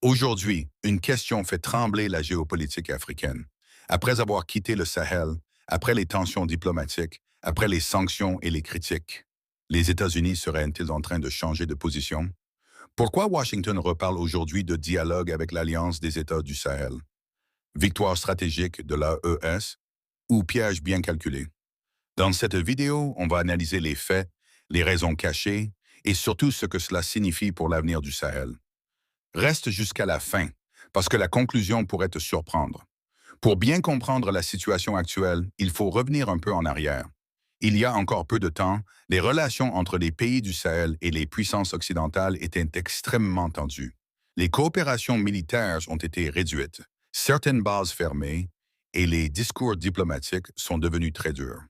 Aujourd'hui, une question fait trembler la géopolitique africaine. Après avoir quitté le Sahel, après les tensions diplomatiques, après les sanctions et les critiques, les États-Unis seraient-ils en train de changer de position? Pourquoi Washington reparle aujourd'hui de dialogue avec l'Alliance des États du Sahel? Victoire stratégique de l'AES ou piège bien calculé? Dans cette vidéo, on va analyser les faits, les raisons cachées et surtout ce que cela signifie pour l'avenir du Sahel. Reste jusqu'à la fin, parce que la conclusion pourrait te surprendre. Pour bien comprendre la situation actuelle, il faut revenir un peu en arrière. Il y a encore peu de temps, les relations entre les pays du Sahel et les puissances occidentales étaient extrêmement tendues. Les coopérations militaires ont été réduites, certaines bases fermées, et les discours diplomatiques sont devenus très durs.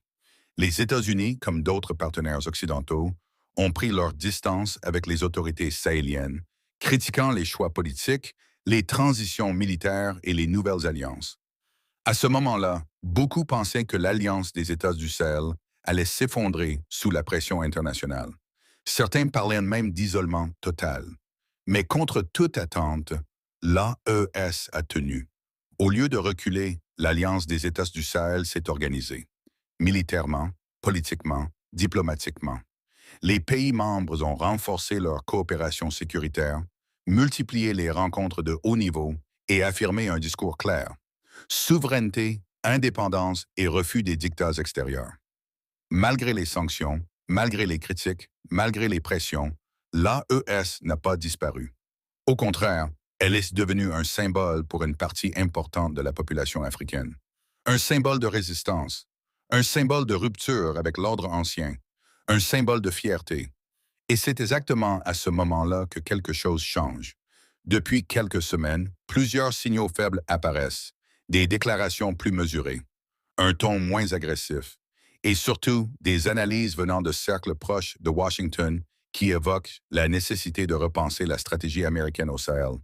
Les États-Unis, comme d'autres partenaires occidentaux, ont pris leur distance avec les autorités sahéliennes, critiquant les choix politiques, les transitions militaires et les nouvelles alliances. À ce moment-là, beaucoup pensaient que l'Alliance des États du Sahel allait s'effondrer sous la pression internationale. Certains parlaient même d'isolement total. Mais contre toute attente, l'AES a tenu. Au lieu de reculer, l'Alliance des États du Sahel s'est organisée militairement, politiquement, diplomatiquement. Les pays membres ont renforcé leur coopération sécuritaire, multiplié les rencontres de haut niveau et affirmé un discours clair. Souveraineté, indépendance et refus des dictats extérieurs. Malgré les sanctions, malgré les critiques, malgré les pressions, l'AES n'a pas disparu. Au contraire, elle est devenue un symbole pour une partie importante de la population africaine. Un symbole de résistance, un symbole de rupture avec l'ordre ancien, un symbole de fierté. Et c'est exactement à ce moment-là que quelque chose change. Depuis quelques semaines, plusieurs signaux faibles apparaissent, des déclarations plus mesurées, un ton moins agressif, et surtout des analyses venant de cercles proches de Washington qui évoquent la nécessité de repenser la stratégie américaine au Sahel.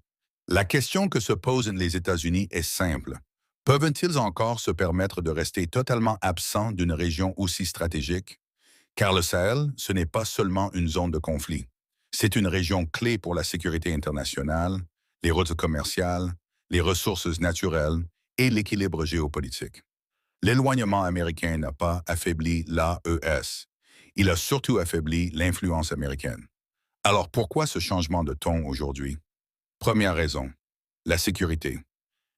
La question que se posent les États-Unis est simple. Peuvent-ils encore se permettre de rester totalement absents d'une région aussi stratégique? Car le Sahel, ce n'est pas seulement une zone de conflit. C'est une région clé pour la sécurité internationale, les routes commerciales, les ressources naturelles et l'équilibre géopolitique. L'éloignement américain n'a pas affaibli l'AES. Il a surtout affaibli l'influence américaine. Alors pourquoi ce changement de ton aujourd'hui? Première raison, la sécurité.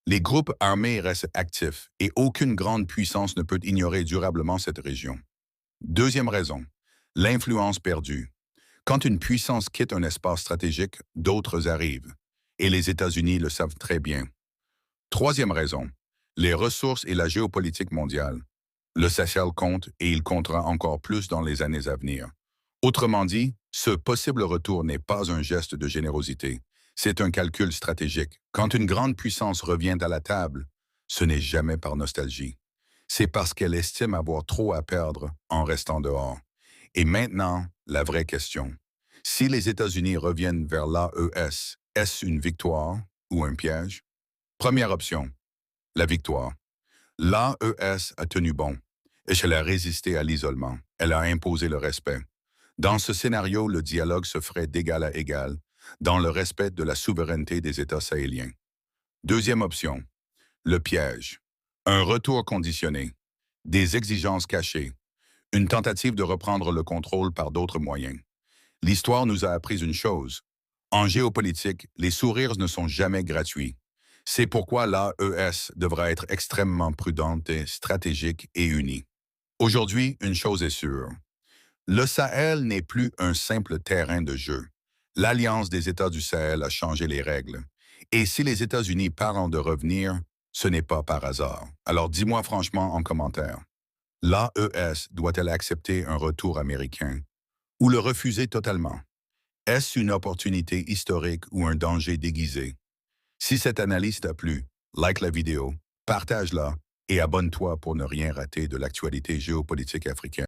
Les groupes armés restent actifs et aucune grande puissance ne peut ignorer durablement cette région. Deuxième raison, l'influence perdue. Quand une puissance quitte un espace stratégique, d'autres arrivent. Et les États-Unis le savent très bien. Troisième raison, les ressources et la géopolitique mondiale. Le Sahel compte et il comptera encore plus dans les années à venir. Autrement dit, ce possible retour n'est pas un geste de générosité. C'est un calcul stratégique. Quand une grande puissance revient à la table, ce n'est jamais par nostalgie. C'est parce qu'elle estime avoir trop à perdre en restant dehors. Et maintenant, la vraie question. Si les États-Unis reviennent vers l'AES, est-ce une victoire ou un piège? Première option, la victoire. L'AES a tenu bon, et elle a résisté à l'isolement. Elle a imposé le respect. Dans ce scénario, le dialogue se ferait d'égal à égal, dans le respect de la souveraineté des États sahéliens. Deuxième option, le piège. Un retour conditionné, des exigences cachées, une tentative de reprendre le contrôle par d'autres moyens. L'histoire nous a appris une chose. En géopolitique, les sourires ne sont jamais gratuits. C'est pourquoi l'AES devra être extrêmement prudente, stratégique et unie. Aujourd'hui, une chose est sûre. Le Sahel n'est plus un simple terrain de jeu. L'Alliance des États du Sahel a changé les règles. Et si les États-Unis parlent de revenir, ce n'est pas par hasard. Alors dis-moi franchement en commentaire. L'AES doit-elle accepter un retour américain ou le refuser totalement? Est-ce une opportunité historique ou un danger déguisé? Si cette analyse t'a plu, like la vidéo, partage-la et abonne-toi pour ne rien rater de l'actualité géopolitique africaine.